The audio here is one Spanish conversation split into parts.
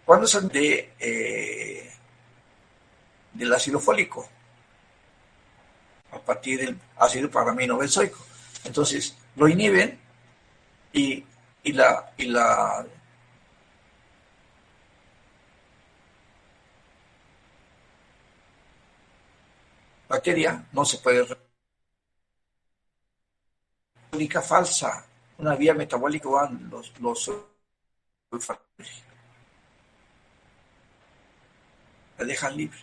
cuando es del ácido fólico, a partir del ácido paraminobenzoico. Entonces, lo inhiben y la bacteria no se puede metabólica falsa, una vía metabólica van los la dejan libre.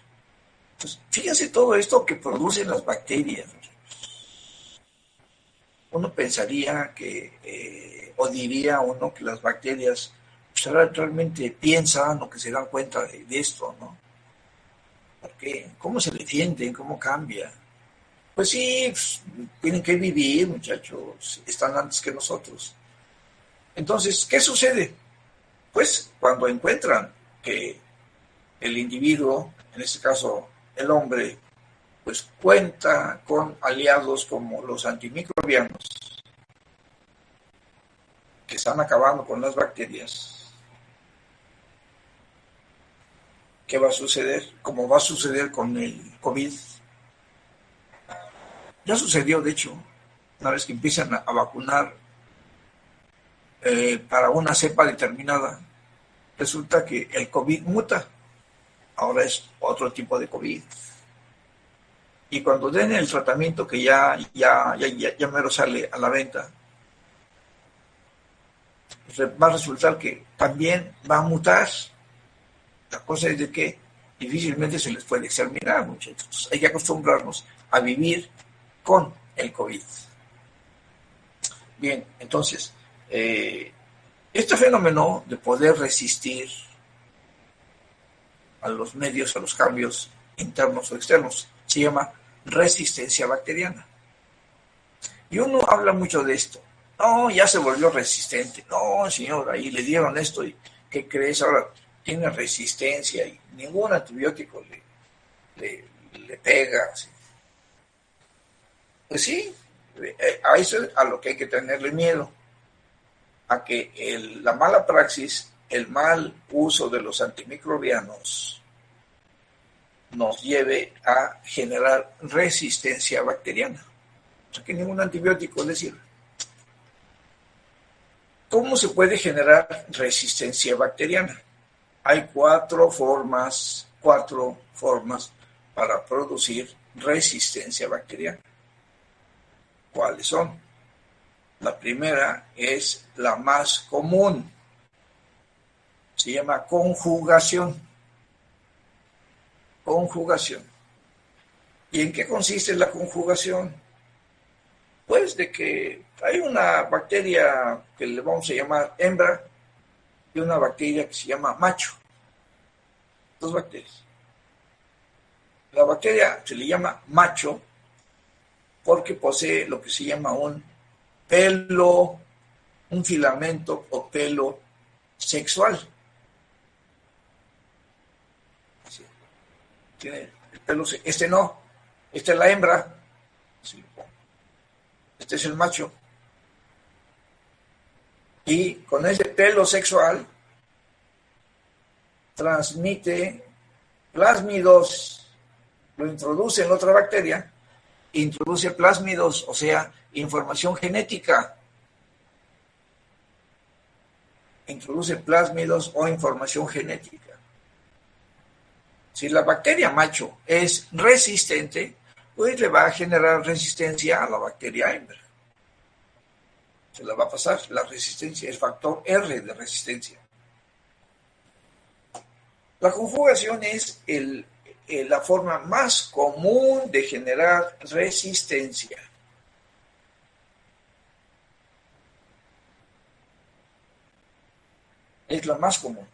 Entonces, fíjense todo esto que producen las bacterias. Uno pensaría que, o diría uno que las bacterias pues, realmente piensan o que se dan cuenta de esto, ¿no? Porque, ¿cómo se defienden? ¿Cómo cambia? Pues sí, pues, tienen que vivir, muchachos, están antes que nosotros. Entonces, ¿qué sucede? Pues cuando encuentran que el individuo, en este caso el hombre, pues cuenta con aliados como los antimicrobianos, que están acabando con las bacterias, ¿qué va a suceder? Como va a suceder con el COVID. Ya sucedió, de hecho, una vez que empiezan a vacunar para una cepa determinada, resulta que el COVID muta, ahora es otro tipo de COVID. Y cuando den el tratamiento que ya mero sale a la venta, va a resultar que también va a mutar. La cosa es de que difícilmente se les puede exterminar, muchachos. Hay que acostumbrarnos a vivir con el COVID. Bien, entonces, este fenómeno de poder resistir a los medios, a los cambios internos o externos, se llama resistencia bacteriana. Y uno habla mucho de esto. No, ya se volvió resistente. No, señor, ahí le dieron esto y ¿qué crees? Ahora tiene resistencia y ningún antibiótico le pega. ¿Sí? Pues sí, a eso es a lo que hay que tenerle miedo, a que la mala praxis, el mal uso de los antimicrobianos nos lleve a generar resistencia bacteriana. O sea, que ningún antibiótico le sirve. ¿Cómo se puede generar resistencia bacteriana? Hay cuatro formas para producir resistencia bacteriana. ¿Cuáles son? La primera es la más común. Se llama conjugación. Conjugación. ¿Y en qué consiste la conjugación? Pues de que hay una bacteria que le vamos a llamar hembra y una bacteria que se llama macho. Dos bacterias. La bacteria se le llama macho porque posee lo que se llama un pelo, un filamento o pelo sexual. Sí. Tiene el pelo, este no, esta es la hembra, sí. Este es el macho. Y con ese pelo sexual transmite plásmidos, lo introduce en otra bacteria, introduce plásmidos, o sea, información genética. Introduce plásmidos o información genética. Si la bacteria macho es resistente, pues le va a generar resistencia a la bacteria hembra. Se la va a pasar, la resistencia es factor R de resistencia. La conjugación es la forma más común de generar resistencia. Es la más común.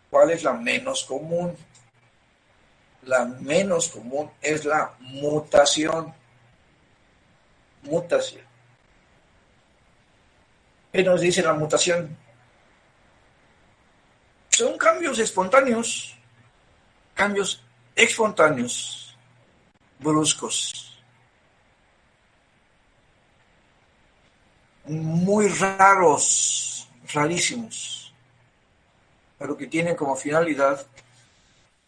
¿Cuál es la menos común? La menos común es la mutación. Mutación. ¿Qué nos dice la mutación? Son cambios espontáneos, cambios espontáneos, bruscos, muy raros, rarísimos. pero que tienen como finalidad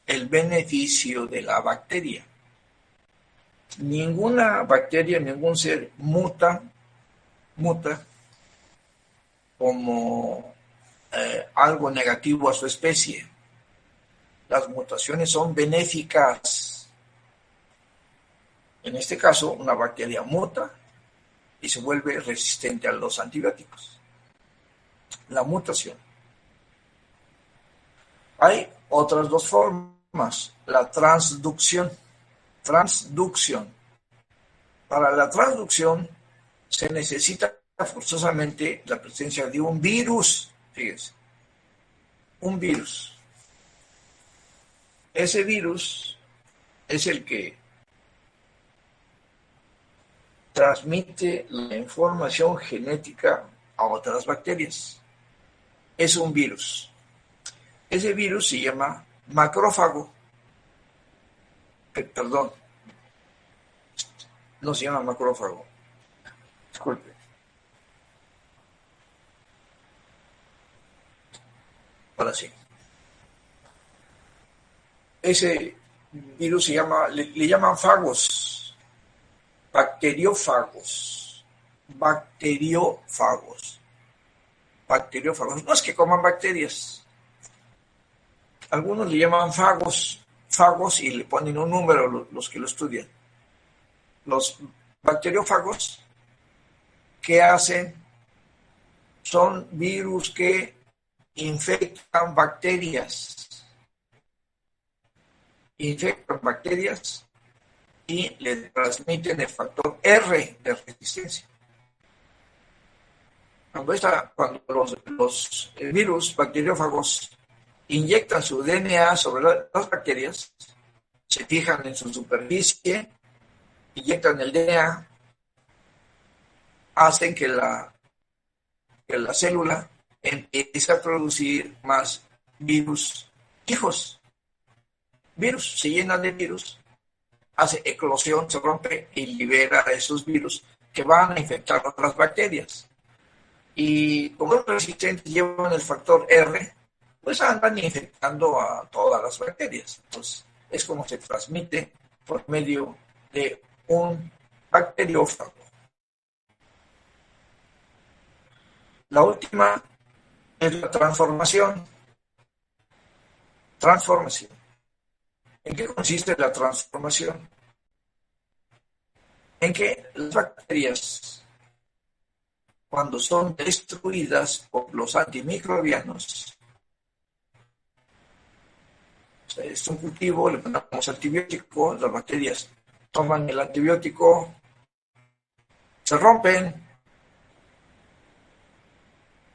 el beneficio de la bacteria. Ninguna bacteria, ningún ser muta como algo negativo a su especie. Las mutaciones son benéficas. En este caso, una bacteria muta y se vuelve resistente a los antibióticos. La mutación. Hay otras dos formas. La transducción. Para la transducción se necesita forzosamente la presencia de un virus. Fíjense. Un virus. Ese virus es el que transmite la información genética a otras bacterias. Es un virus. Ese virus se llama macrófago. Perdón, no se llama macrófago. Disculpe. Ahora sí. Ese virus se llama, le llaman fagos, bacteriófagos. No es que coman bacterias. Algunos le llaman fagos y le ponen un número los que lo estudian. Los bacteriófagos, ¿qué hacen? Son virus que infectan bacterias. Infectan bacterias y le transmiten el factor R de resistencia. Cuando los virus bacteriófagos inyectan su DNA sobre las bacterias, se fijan en su superficie, inyectan el DNA, hacen que la célula empiece a producir más virus hijos. Virus, se llena de virus, hace eclosión, se rompe y libera esos virus que van a infectar otras bacterias. Y como los resistentes llevan el factor R, pues andan infectando a todas las bacterias. Entonces, es como se transmite por medio de un bacteriófago. La última es la transformación. ¿En qué consiste la transformación? En que las bacterias, cuando son destruidas por los antimicrobianos, es un cultivo, le ponemos antibiótico, las bacterias toman el antibiótico, se rompen,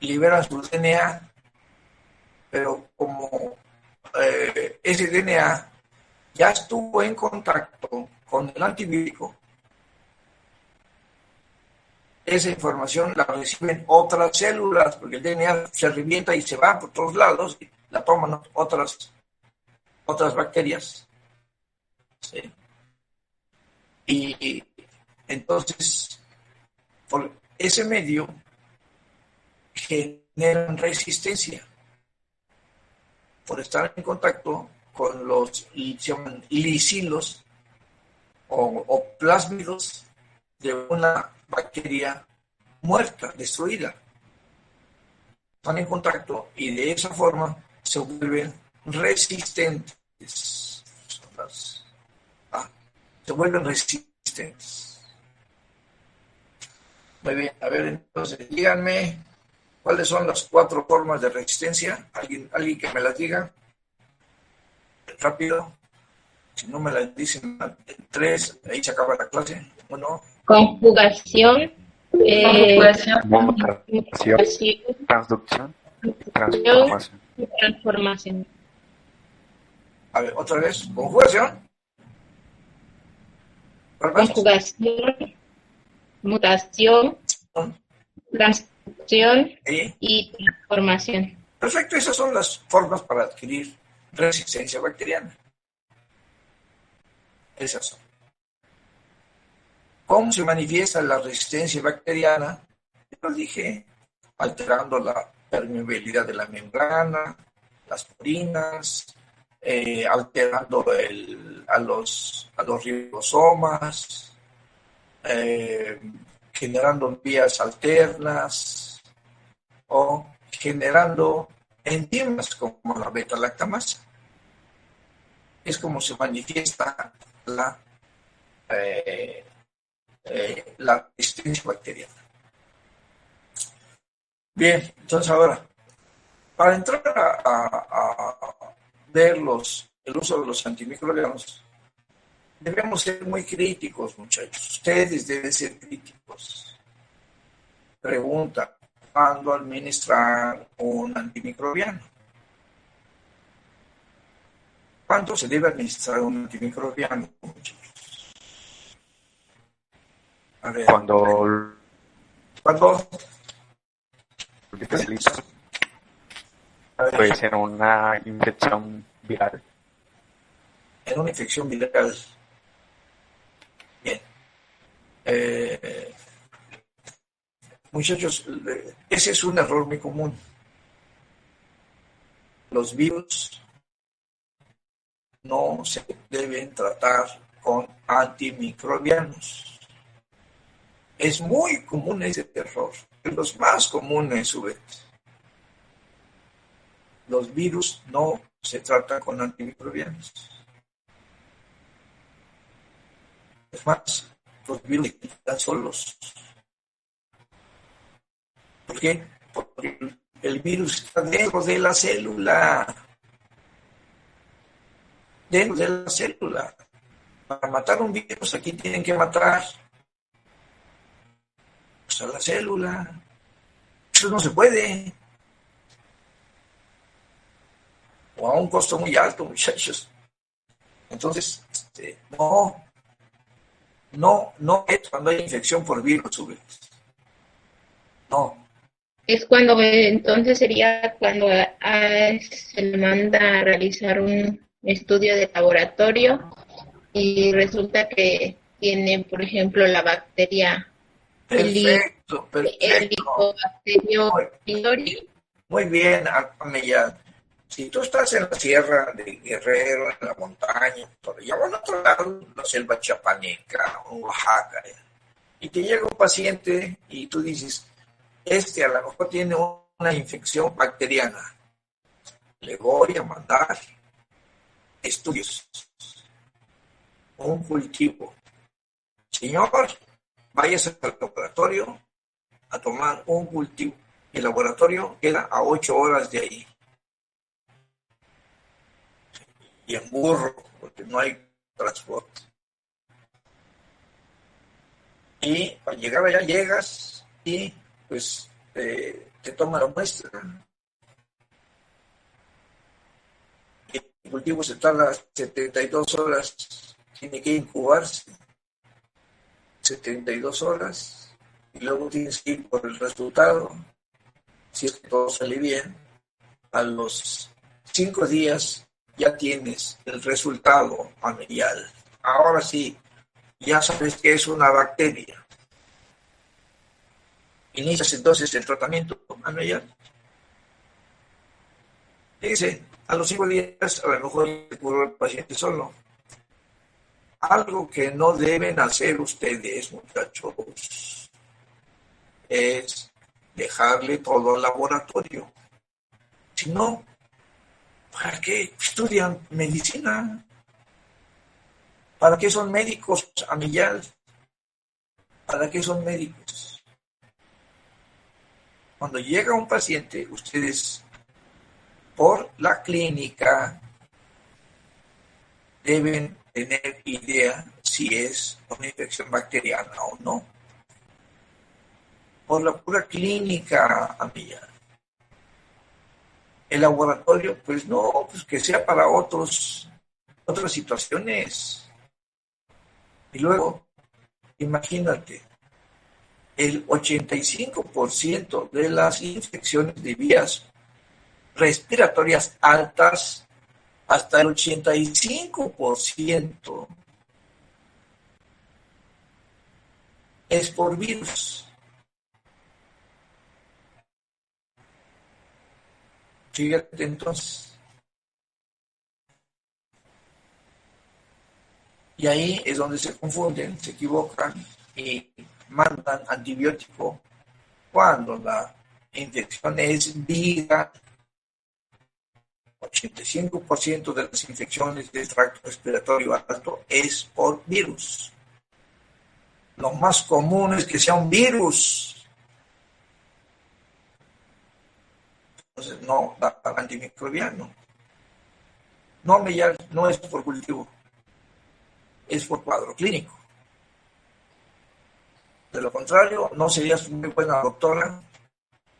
liberan su DNA, pero como ese DNA ya estuvo en contacto con el antibiótico, esa información la reciben otras células, porque el DNA se revienta y se va por todos lados, y la toman otras bacterias. ¿Sí? Y entonces, por ese medio, generan resistencia por estar en contacto con los, se llaman lisilos o plásmidos de una bacteria muerta, destruida. Están en contacto y de esa forma se vuelven resistentes. Se vuelven resistentes. Muy bien, a ver, entonces díganme cuáles son las 4 formas de resistencia. ¿Alguien que me las diga? Rápido. Si no me las dicen 3, ahí se acaba la clase. Bueno. Conjugación, mutación, transducción, transformación. A ver, otra vez. Conjugación. Conjugación, mutación, transducción y transformación. Perfecto, esas son las formas para adquirir resistencia bacteriana. Esas son. ¿Cómo se manifiesta la resistencia bacteriana? Ya lo dije, alterando la permeabilidad de la membrana, las purinas, alterando a los ribosomas, generando vías alternas o generando enzimas como la beta-lactamasa. Es como se manifiesta la resistencia bacteriana. Bien, entonces ahora, para entrar a ver el uso de los antimicrobianos, debemos ser muy críticos, muchachos. Ustedes deben ser críticos. Pregunta, ¿cuándo administrar un antimicrobiano? ¿Cuándo se debe administrar un antimicrobiano, muchachos? A ver. Cuando ¿Cuándo? especialistas puede ser una infección viral. En una infección viral. Bien. Muchachos, ese es un error muy común. Los virus no se deben tratar con antimicrobianos. Es muy común ese error. De los más comunes, Subet. Los virus no se tratan con antimicrobianos. Es más, los virus están solos. ¿Por qué? Porque el virus está dentro de la célula. Dentro de la célula. Para matar un virus, aquí tienen que matar a la célula. Eso no se puede. O a un costo muy alto, muchachos. Entonces, no es cuando hay infección por virus, no. Es cuando, entonces sería cuando se le manda a realizar un estudio de laboratorio y resulta que tiene, por ejemplo, la bacteria Perfecto. Helicobacterium pylori. Muy bien, Amelia. Si tú estás en la sierra de Guerrero, en la montaña, por allá o en otro lado, la selva chapaneca, Oaxaca, y te llega un paciente y tú dices, a lo mejor tiene una infección bacteriana, le voy a mandar estudios, un cultivo. Señor, váyase al laboratorio a tomar un cultivo. El laboratorio queda a 8 horas de ahí. Y en burro, porque no hay transporte. Y al llegar allá llegas y pues te toma la muestra. El cultivo se tarda 72 horas, tiene que incubarse 72 horas y luego tienes que ir por el resultado. Si es que todo sale bien, a los 5 días ya tienes el resultado familiar. Ahora sí, ya sabes que es una bacteria. Inicias entonces el tratamiento familiar. Fíjense, a los 5 días a lo mejor se curó el paciente solo. Algo que no deben hacer ustedes, muchachos, es dejarle todo al laboratorio. Si no, ¿para qué estudian medicina? ¿Para qué son médicos, Amillal? ¿Para qué son médicos? Cuando llega un paciente, ustedes, por la clínica, deben tener idea si es una infección bacteriana o no. Por la pura clínica, Amillal. El laboratorio, pues no, pues que sea para otras situaciones. Y luego, imagínate, el 85% de las infecciones de vías respiratorias altas, hasta el 85% es por virus. Fíjate entonces, Y ahí es donde se confunden, se equivocan y mandan antibiótico cuando la infección es viral. 85% de las infecciones del tracto respiratorio alto es por virus. Lo más común es que sea un virus. Entonces, no da antimicrobiano. No, no es por cultivo, es por cuadro clínico. De lo contrario, no serías muy buena doctora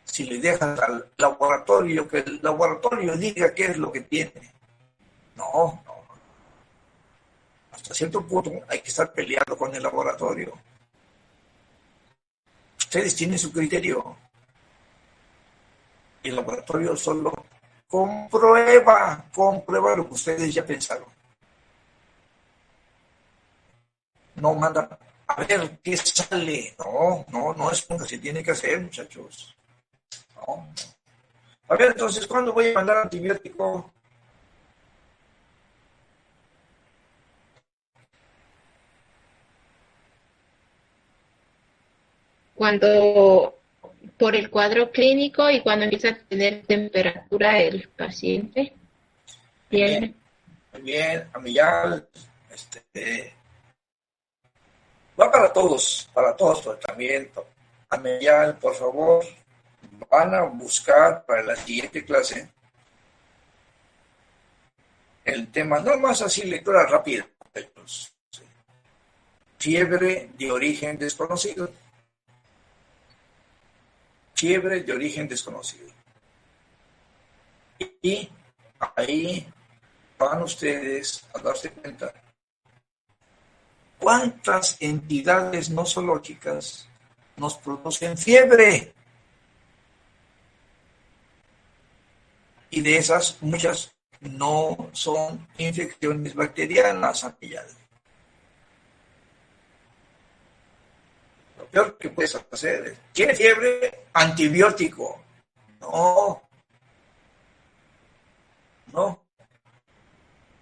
si le dejas al laboratorio que el laboratorio diga qué es lo que tiene. No. Hasta cierto punto hay que estar peleando con el laboratorio. Ustedes tienen su criterio. Y el laboratorio solo comprueba lo que ustedes ya pensaron. No manda a ver qué sale. No es lo que se tiene que hacer, muchachos. No. A ver, entonces, ¿cuándo voy a mandar antibiótico? Cuando por el cuadro clínico y cuando empieza a tener temperatura el paciente. Bien, Amillal, va para todos el tratamiento. Amillal, por favor, van a buscar para la siguiente clase el tema, no más así, lectura rápida. Fiebre de origen desconocido. Fiebre de origen desconocido. Y ahí van ustedes a darse cuenta cuántas entidades nosológicas nos producen fiebre. Y de esas, muchas no son infecciones bacterianas, Amillal. Lo peor que puedes hacer es, ¿tiene fiebre? Antibiótico. No.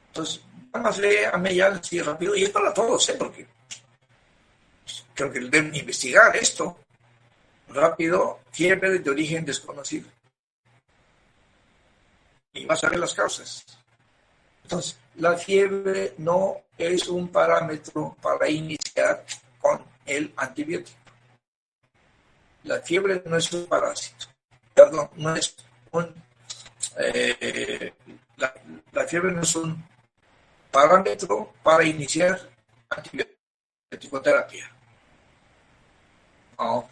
Entonces, háganse a Amillal así rápido, y es para todos, porque creo que deben investigar esto. Rápido, fiebre de origen desconocido. Y vas a ver las causas. Entonces, la fiebre no es un parámetro para iniciar con el antibiótico. La fiebre no es un parásito. Perdón, no es un... la fiebre no es un parámetro para iniciar antibiótico-terapia. No.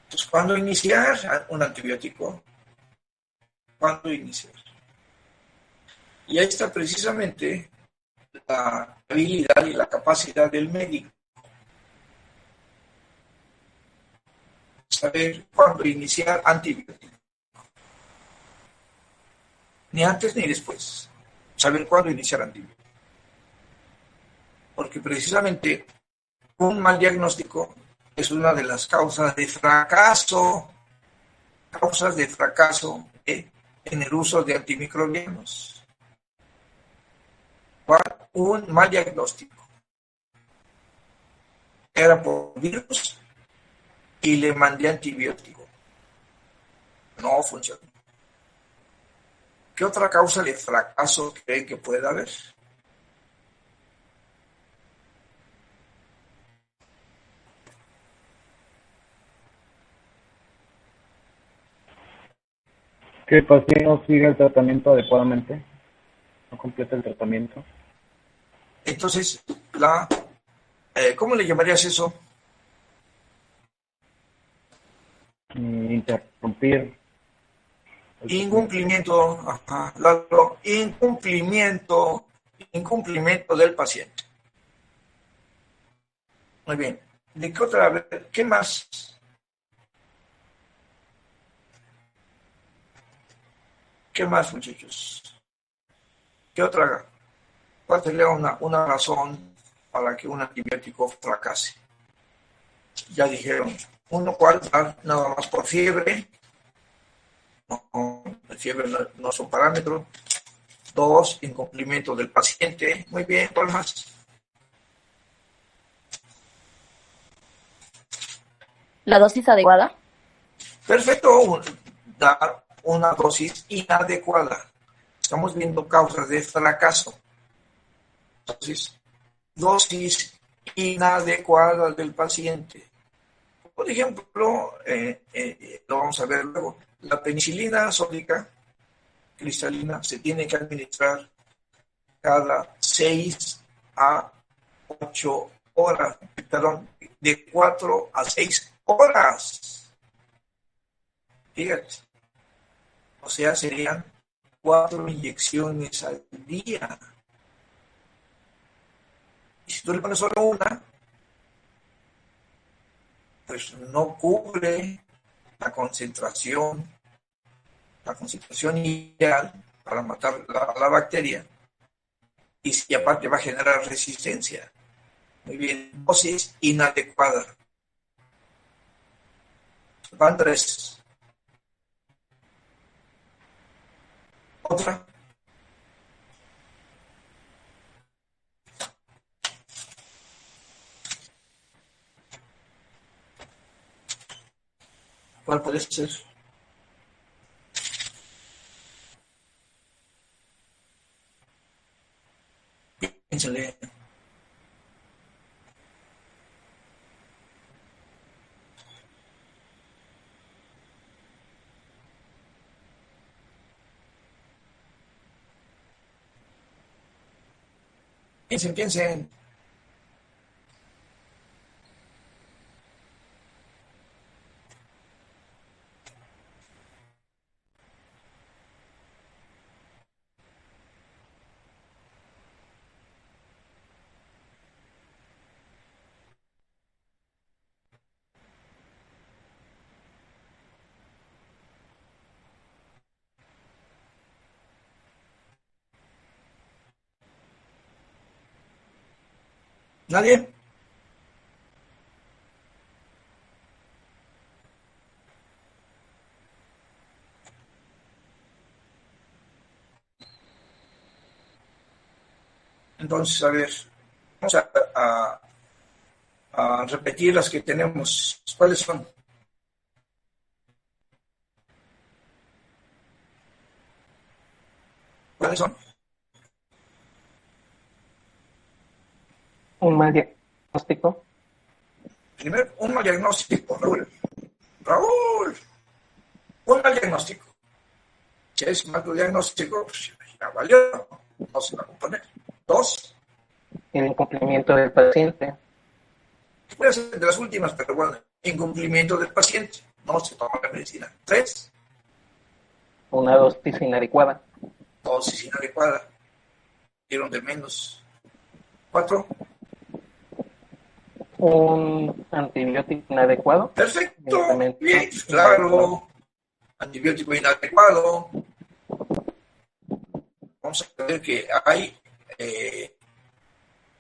Entonces, ¿cuándo iniciar un antibiótico? ¿Cuándo iniciar? Y ahí está precisamente la habilidad y la capacidad del médico. Saber cuándo iniciar antibiótico. Ni antes ni después. Saber cuándo iniciar antibiótico. Porque precisamente un mal diagnóstico es una de las causas de fracaso. Causas de fracaso en el uso de antimicrobianos. Un mal diagnóstico. Era por virus y le mandé antibiótico. No funcionó. ¿Qué otra causa de fracaso creen que pueda haber? Que el paciente no sigue el tratamiento adecuadamente, no completa el tratamiento. Entonces, ¿cómo le llamarías eso? Interrumpir. Incumplimiento, incumplimiento del paciente. Muy bien. ¿De qué otra vez? ¿Qué más? ¿Qué más, muchachos? ¿Qué otra? ¿Cuál sería una razón para que un antibiótico fracase? Ya dijeron, uno, ¿cuál? Nada más por fiebre. No, la fiebre no es un parámetro. 2, incumplimiento del paciente. Muy bien, ¿cuál más? ¿La dosis adecuada? Perfecto, dar una dosis inadecuada. Estamos viendo causas de fracaso. Entonces, dosis inadecuada del paciente. Por ejemplo, lo vamos a ver luego, la penicilina sódica cristalina se tiene que administrar cada 6 a 8 horas, perdón, de 4 a 6 horas. Fíjate, o sea, serían 4 inyecciones al día. Y si tú le pones solo una, pues no cubre la concentración ideal para matar la bacteria y aparte va a generar resistencia. Muy bien, dosis inadecuada. Van 3. Otra. ¿Cuál puede ser? Piénsale. Piensen. ¿Nadie? Entonces, a ver, vamos a repetir las que tenemos. ¿Cuáles son? ¿Cuáles son? Un mal diagnóstico. Primero, un mal diagnóstico, Raúl. Raúl, un mal diagnóstico. Si es mal diagnóstico, pues ya valió, no se va a componer. 2. El incumplimiento del paciente. Puede ser de las últimas, pero bueno, incumplimiento del paciente, no se toma la medicina. 3. Una dosis inadecuada. Dosis inadecuada, dieron de menos. 4. Un antibiótico inadecuado. Perfecto, bien, claro. Antibiótico inadecuado. Vamos a ver que hay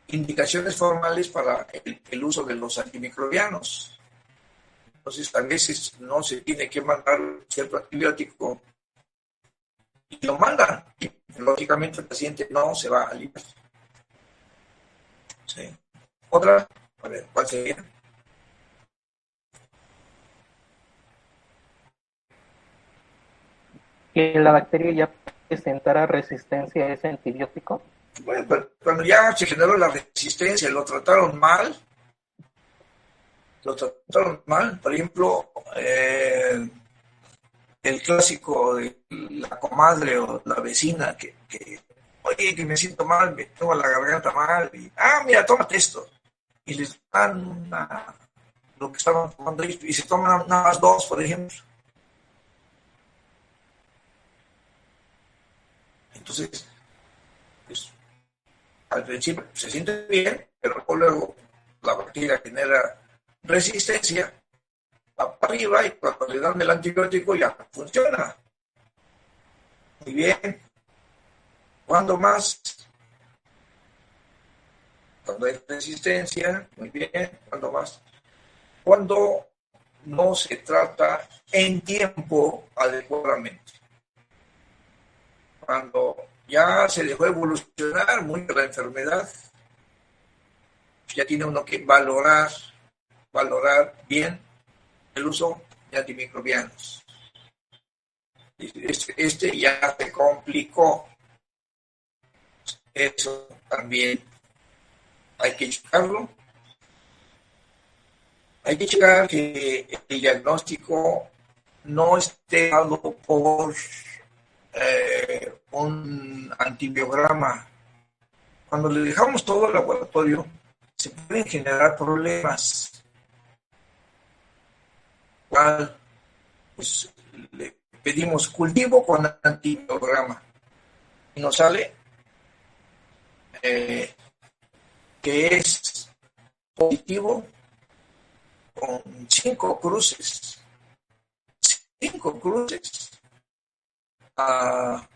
indicaciones formales para el uso de los antimicrobianos. Entonces, a veces no se tiene que mandar cierto antibiótico y lo mandan. Y, lógicamente, el paciente no se va a aliviar. Sí. Otra, a ver, ¿cuál sería? Que la bacteria ya presentara resistencia a ese antibiótico. Bueno, pero cuando ya se generó la resistencia, lo trataron mal. Por ejemplo, el clásico de la comadre o la vecina oye, que me siento mal, me tengo la garganta mal, y, mira, tómate esto. Y les dan lo que estaban tomando y se toman nada más 2, por ejemplo. Entonces, pues, al principio se siente bien, pero luego la bacteria genera resistencia, va para arriba y cuando le dan el antibiótico ya no funciona. Muy bien. ¿Cuándo más? Cuando hay resistencia, muy bien. ¿Cuándo más? Cuando no se trata en tiempo adecuadamente. Cuando ya se dejó evolucionar mucho la enfermedad, ya tiene uno que valorar bien el uso de antimicrobianos. Este ya se complicó. Eso también hay que checarlo. Hay que checar que el diagnóstico no esté dado por un antibiograma. Cuando le dejamos todo al laboratorio, se pueden generar problemas. ¿Cuál? Pues le pedimos cultivo con antibiograma y nos sale que es positivo con 5 cruces. 5 cruces a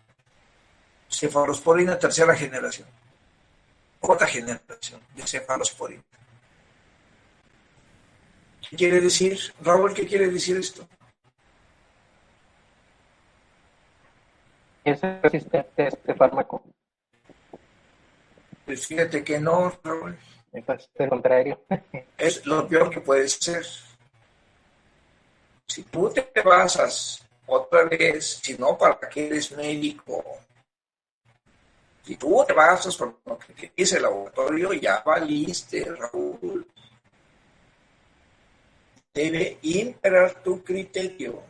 cefalosporina tercera generación. Otra generación de cefalosporina. ¿Qué quiere decir, Raúl? ¿Qué quiere decir esto? ¿Es resistente a este fármaco? Pues fíjate que no, Raúl. Es el contrario. Es lo peor que puede ser. Si tú te basas otra vez, si no, ¿para qué eres médico? Si tú te basas por lo que te dice el laboratorio, ya valiste, Raúl. Debe imperar tu criterio.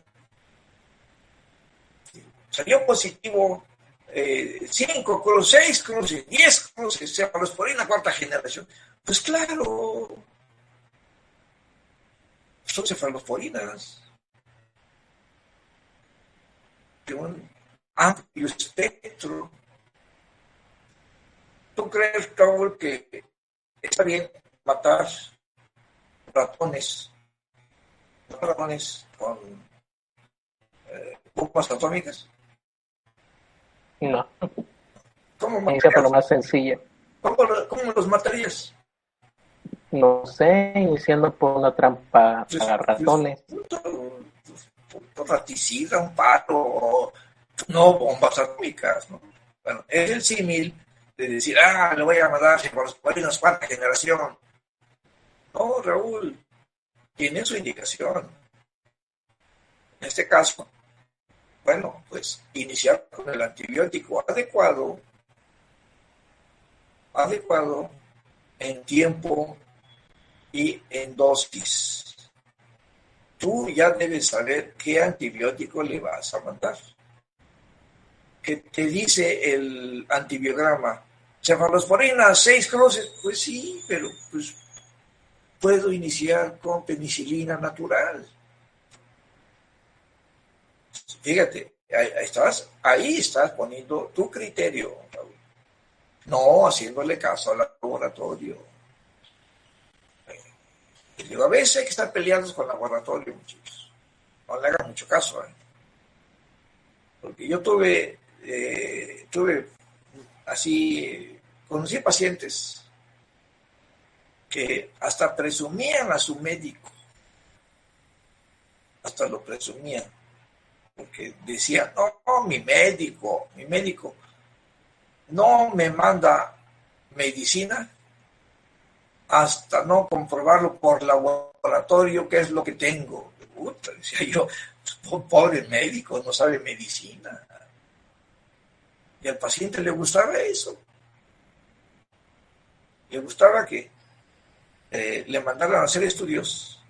Salió positivo 5 cruces, 6 cruces, 10 cruces, cefalosporina cuarta generación. Pues claro, son cefalosporinas de un amplio espectro. ¿Tú crees, Raúl, que está bien matar ratones con bombas atómicas? No, ¿Cómo inicia por lo matarías? más sencillo. ¿Cómo los matarías? No sé, iniciando por una trampa Pues, para ratones. un raticida, un pato, no bombas atómicas, ¿no? Bueno, es el símil de decir, le voy a mandar por los cuarenta cuarta generación. No, Raúl, tiene su indicación. En este caso, bueno, pues iniciar con el antibiótico adecuado en tiempo y en dosis. Tú ya debes saber qué antibiótico le vas a mandar. Que te dice el antibiograma, cefalosporina, 6 cruces, pues sí, pero pues puedo iniciar con penicilina natural. Fíjate, ahí estás poniendo tu criterio, Raúl. No haciéndole caso al laboratorio. Y digo, a veces hay que estar peleados con el laboratorio, muchachos. No le hagan mucho caso, ¿eh? Porque yo tuve así, conocí pacientes que hasta presumían a su médico, hasta lo presumían, porque decían, no, mi médico no me manda medicina hasta no comprobarlo por laboratorio qué es lo que tengo. Puta, decía yo, pobre médico, no sabe medicina. Y al paciente le gustaba eso. Le gustaba que le mandaran a hacer estudios.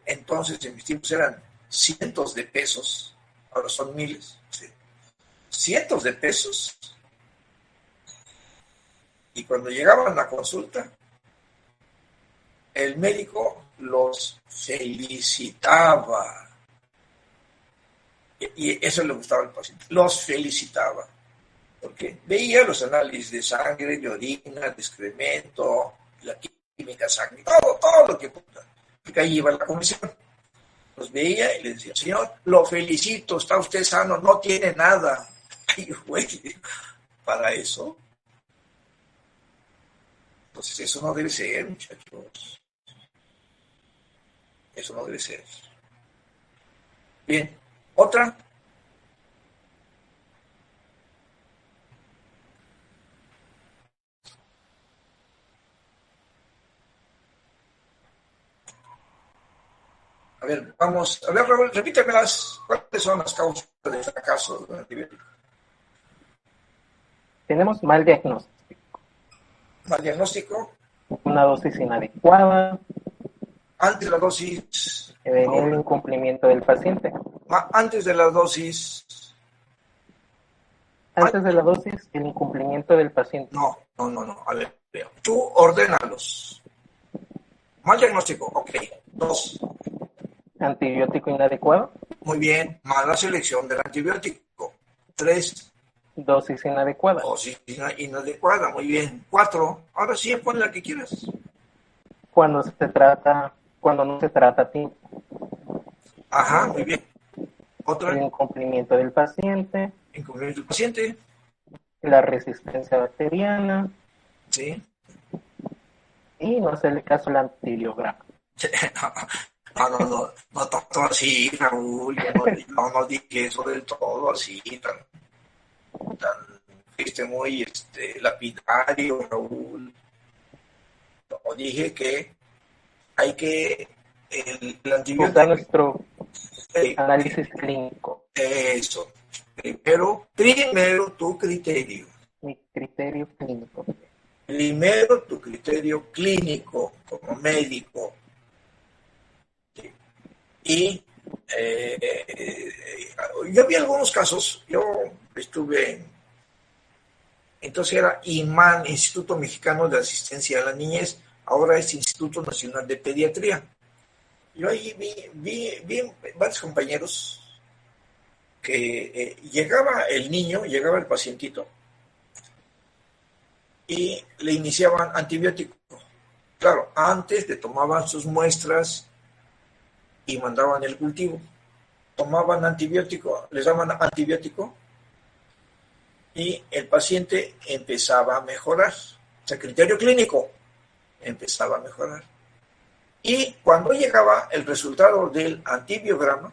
Entonces en mis tiempos eran cientos de pesos, ahora son miles. ¿Sí? Cientos de pesos. Y cuando llegaban a la consulta, el médico los felicitaba. Y eso le gustaba al paciente. Los felicitaba. Porque veía los análisis de sangre, de orina, de excremento, la química sangre, todo lo que pueda. Porque ahí iba la comisión. Los veía y le decía, señor, lo felicito, está usted sano, no tiene nada. Ay, güey, para eso. Entonces eso no debe ser, muchachos. Eso no debe ser. Bien, otra. A ver, vamos. A ver, Raúl, repítemelas. ¿Cuáles son las causas del fracaso del antibiótico? Tenemos mal diagnóstico, Mal diagnóstico, una dosis inadecuada, antes de la dosis, el incumplimiento del paciente. antes de la dosis. Antes de la dosis, el incumplimiento del paciente. No. A ver, veo. Tú ordénalos. Mal diagnóstico, ok. 2. Antibiótico inadecuado, Muy bien. Mala selección del antibiótico. 3. dosis inadecuada, Dosis inadecuada. Muy bien. 4. Ahora sí, pon la que quieras. cuando no se trata a tiempo, Ajá, muy bien. el Otra. incumplimiento del paciente, Incumplimiento del paciente. la resistencia bacteriana Sí. y no hacerle caso al antibiograma. No tanto así, Raúl. Yo no dije eso del todo así, fuiste muy lapidario, Raúl. No, dije que hay que el Buscar antibiótico. nuestro eh, análisis clínico, Eso. Primero tu criterio. mi criterio clínico. Primero tu criterio clínico como médico. ¿Sí? Y yo vi algunos casos, yo estuve, entonces era IMAN, Instituto Mexicano de Asistencia a la Niñez, ahora es Instituto Nacional de Pediatría. Yo ahí vi varios compañeros que llegaba el pacientito, y le iniciaban antibiótico. Claro, antes le tomaban sus muestras y mandaban el cultivo. Tomaban antibiótico, les daban antibiótico y el paciente empezaba a mejorar. O sea, criterio clínico, empezaba a mejorar. Y cuando llegaba el resultado del antibiograma,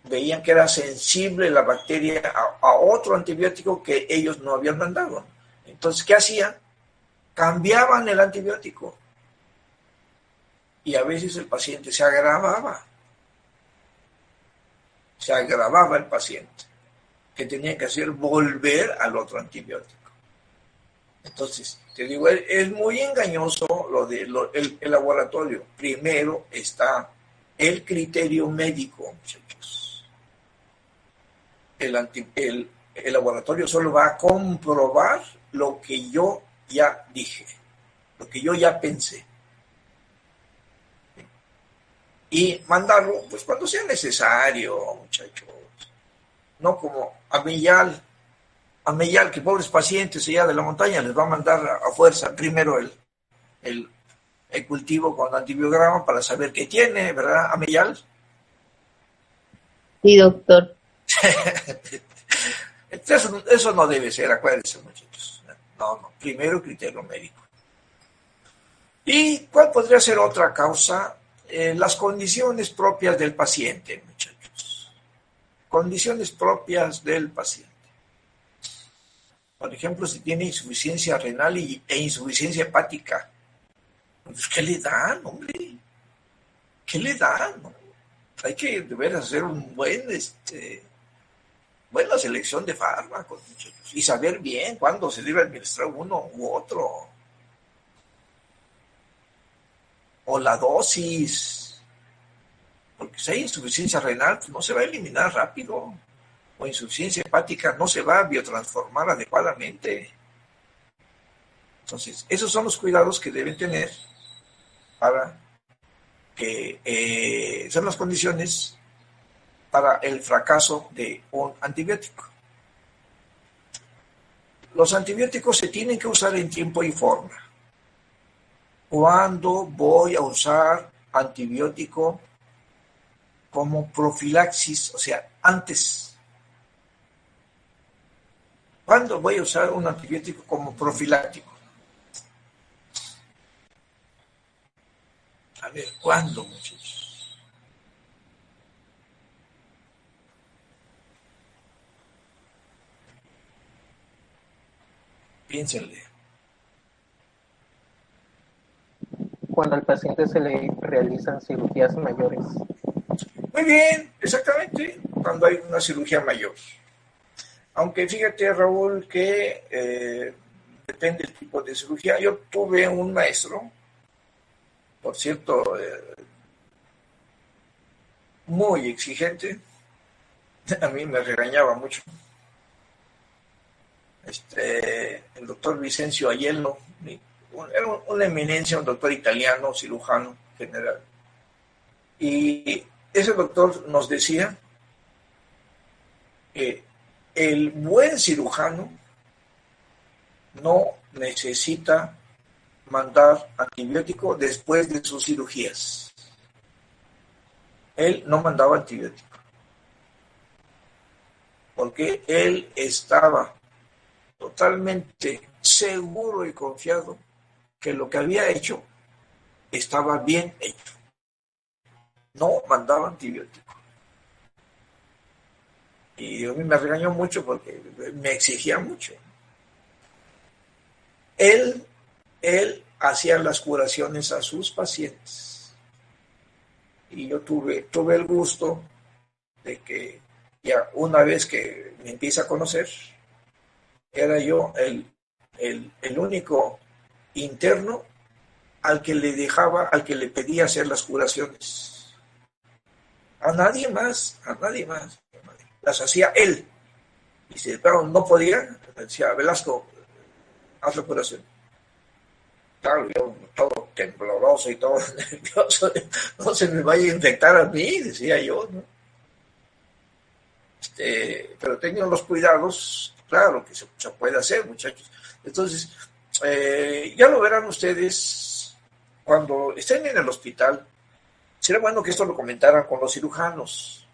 veían que era sensible la bacteria a otro antibiótico que ellos no habían mandado. Entonces, ¿qué hacían? Cambiaban el antibiótico. Y a veces el paciente se agravaba el paciente, que tenía que hacer volver al otro antibiótico. Entonces, te digo, es muy engañoso el laboratorio. Primero está el criterio médico, muchachos. El laboratorio solo va a comprobar lo que yo ya dije, lo que yo ya pensé. Y mandarlo, pues cuando sea necesario, muchachos. No como a Mellal, que pobres pacientes allá de la montaña les va a mandar a fuerza primero el cultivo con antibiograma para saber qué tiene, ¿verdad, Ameyal? Sí, doctor. Eso no debe ser, acuérdense, muchachos. No, primero criterio médico. ¿Y cuál podría ser otra causa? Las condiciones propias del paciente, muchachos. Condiciones propias del paciente. Por ejemplo, si tiene insuficiencia renal e insuficiencia hepática, pues ¿qué le dan, hombre? ¿Qué le dan? ¿No? Hay que deber hacer buena selección de fármacos, muchachos, y saber bien cuándo se debe administrar uno u otro. O la dosis. Porque si hay insuficiencia renal, pues no se va a eliminar rápido. O insuficiencia hepática no se va a biotransformar adecuadamente. Entonces, esos son los cuidados que deben tener para que son las condiciones para el fracaso de un antibiótico. Los antibióticos se tienen que usar en tiempo y forma. ¿Cuándo voy a usar antibiótico como profilaxis? O sea, antes. ¿Cuándo voy a usar un antibiótico como profiláctico? A ver, ¿cuándo, muchachos? Piénsenle. cuando al paciente se le realizan cirugías mayores. Muy bien, exactamente, cuando hay una cirugía mayor. Aunque fíjate, Raúl, que depende del tipo de cirugía. Yo tuve un maestro, por cierto, muy exigente. A mí me regañaba mucho. El doctor Vicencio Aiello, era una eminencia, un doctor italiano, cirujano general. Y ese doctor nos decía que el buen cirujano no necesita mandar antibiótico después de sus cirugías. Él no mandaba antibiótico porque él estaba totalmente seguro y confiado que lo que había hecho estaba bien hecho. No mandaba antibiótico. Y a mí me regañó mucho porque me exigía mucho. Él hacía las curaciones a sus pacientes. Y yo tuve el gusto de que ya una vez que me empieza a conocer, era yo el único interno al que le pedía hacer las curaciones. A nadie más. Las hacía él. Y si no podía, decía, Velasco, haz la curación. Claro, yo todo tembloroso y todo nervioso, no se me vaya a infectar a mí, decía yo, ¿no? Pero teniendo los cuidados, claro que se puede hacer, muchachos. Entonces, ya lo verán ustedes cuando estén en el hospital. Sería bueno que esto lo comentaran con los cirujanos.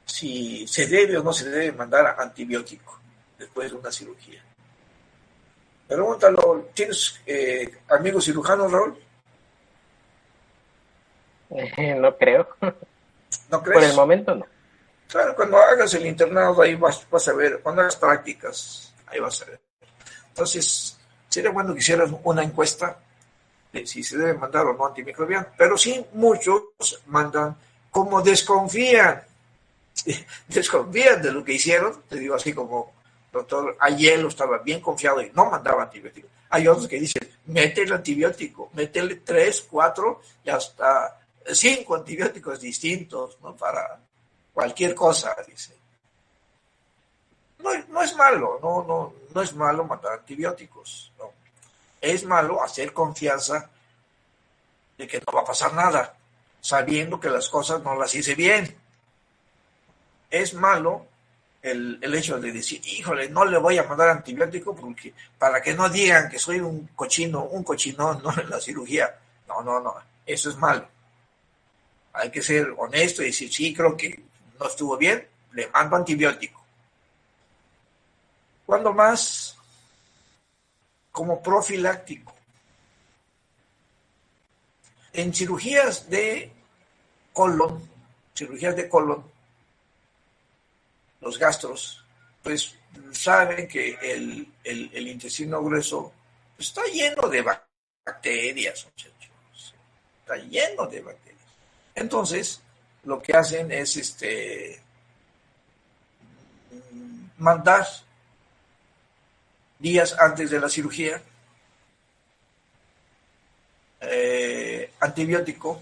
Si se debe o no se debe mandar antibiótico después de una cirugía. Pregúntalo, ¿tienes amigos cirujanos, Raúl? No creo. ¿No crees? Por el momento no. Claro, cuando hagas el internado ahí vas a ver, cuando hagas prácticas, ahí vas a ver. Entonces, sería bueno que hicieras una encuesta de si se debe mandar o no antimicrobiano, pero sí muchos mandan como desconfían de lo que hicieron, te digo así como doctor Aiello estaba bien confiado y no mandaba antibiótico. Hay otros que dicen, mete el antibiótico, métele 3, 4 y hasta 5 antibióticos distintos, ¿no? Para cualquier cosa, dice. No es malo, no es malo mandar antibióticos, ¿no? Es malo hacer confianza de que no va a pasar nada, sabiendo que las cosas no las hice bien. Es malo el hecho de decir, híjole, no le voy a mandar antibiótico porque para que no digan que soy un cochinón, ¿no? En la cirugía. No, eso es malo. Hay que ser honesto y decir, sí, creo que no estuvo bien, le mando antibiótico. ¿Cuándo más? Como profiláctico. En cirugías de colon, los gastros, pues saben que el intestino grueso está lleno de bacterias, muchachos. Está lleno de bacterias. Entonces, lo que hacen es mandar días antes de la cirugía antibiótico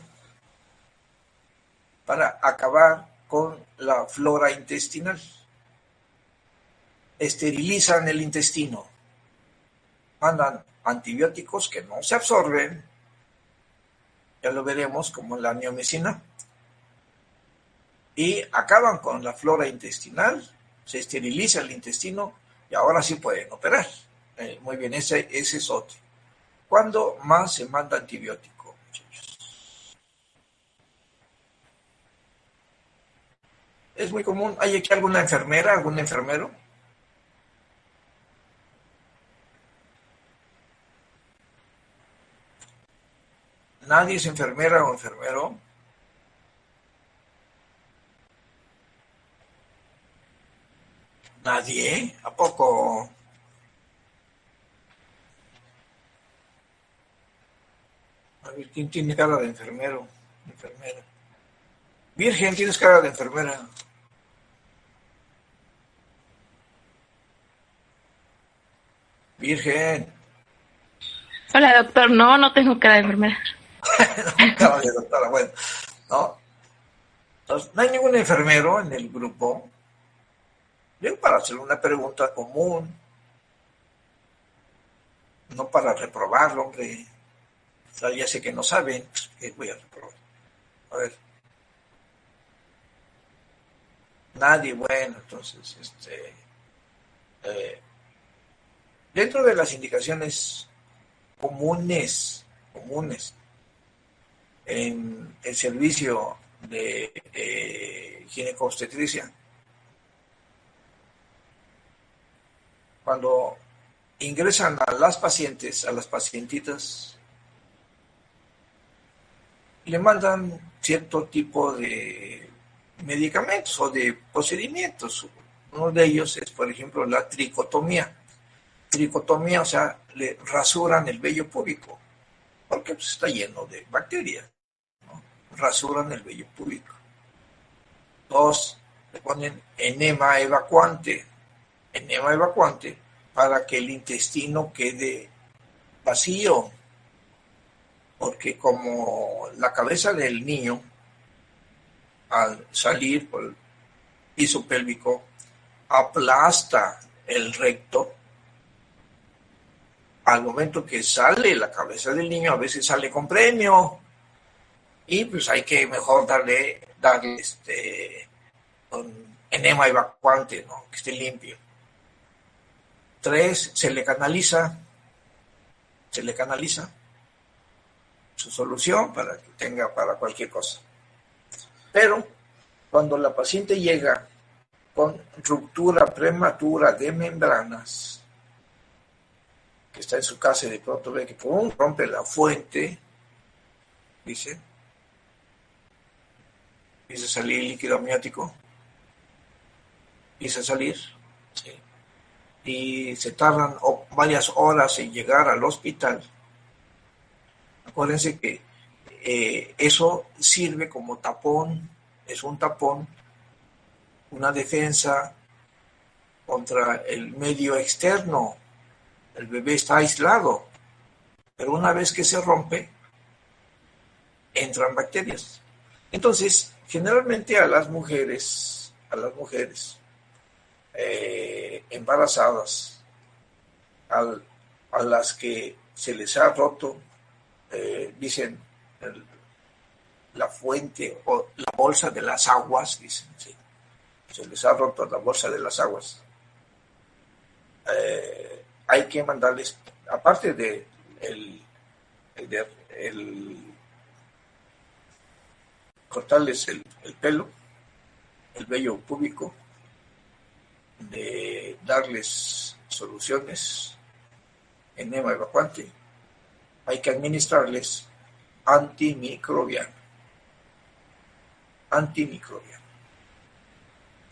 para acabar con la flora intestinal. Esterilizan el intestino, mandan antibióticos que no se absorben, ya lo veremos como la neomicina, y acaban con la flora intestinal, se esteriliza el intestino y ahora sí pueden operar. Muy bien, ese es otro. ¿Cuándo más se manda antibiótico, muchachos? Es muy común. ¿Hay aquí alguna enfermera, algún enfermero? ¿Nadie es enfermera o enfermero? ¿Nadie? ¿A poco? ver, ¿quién tiene cara de enfermero? Enfermera. Virgen, tienes cara de enfermera. Virgen. Hola, doctor. No, no tengo cara de enfermera. No, cara de doctora, bueno, no. Entonces, no hay ningún enfermero en el grupo. Yo para hacer una pregunta común, no para reprobarlo, hombre. O sea, ya sé que no saben, pues, ¿qué voy a reprobar? A ver. Nadie, bueno, entonces, dentro de las indicaciones comunes en el servicio de ginecobstetricia, cuando ingresan a las pacientes, a las pacientitas, le mandan cierto tipo de medicamentos o de procedimientos. Uno de ellos es, por ejemplo, la tricotomía. Tricotomía, o sea, le rasuran el vello púbico, porque pues, está lleno de bacterias, ¿no? Rasuran el vello púbico. Dos, le ponen enema evacuante para que el intestino quede vacío, porque como la cabeza del niño, al salir por el piso pélvico, aplasta el recto, al momento que sale la cabeza del niño, a veces sale con premio, y pues hay que mejor darle un enema evacuante, ¿no? Que esté limpio. 3, se le canaliza su solución para que tenga para cualquier cosa. Pero cuando la paciente llega con ruptura prematura de membranas, que está en su casa y de pronto ve que ¡pum!, rompe la fuente, dice, empieza a salir líquido amniótico, empieza a salir, ¿sí? Y se tardan varias horas en llegar al hospital. Acuérdense que eso sirve como tapón, es un tapón, una defensa contra el medio externo. El bebé está aislado, pero una vez que se rompe, entran bacterias. Entonces, generalmente a las mujeres embarazadas, a las que se les ha roto, dicen, la fuente o la bolsa de las aguas, dicen, sí, se les ha roto la bolsa de las aguas. Hay que mandarles, aparte de cortarles el pelo, el vello púbico, de darles soluciones, enema evacuante, hay que administrarles antimicrobiano.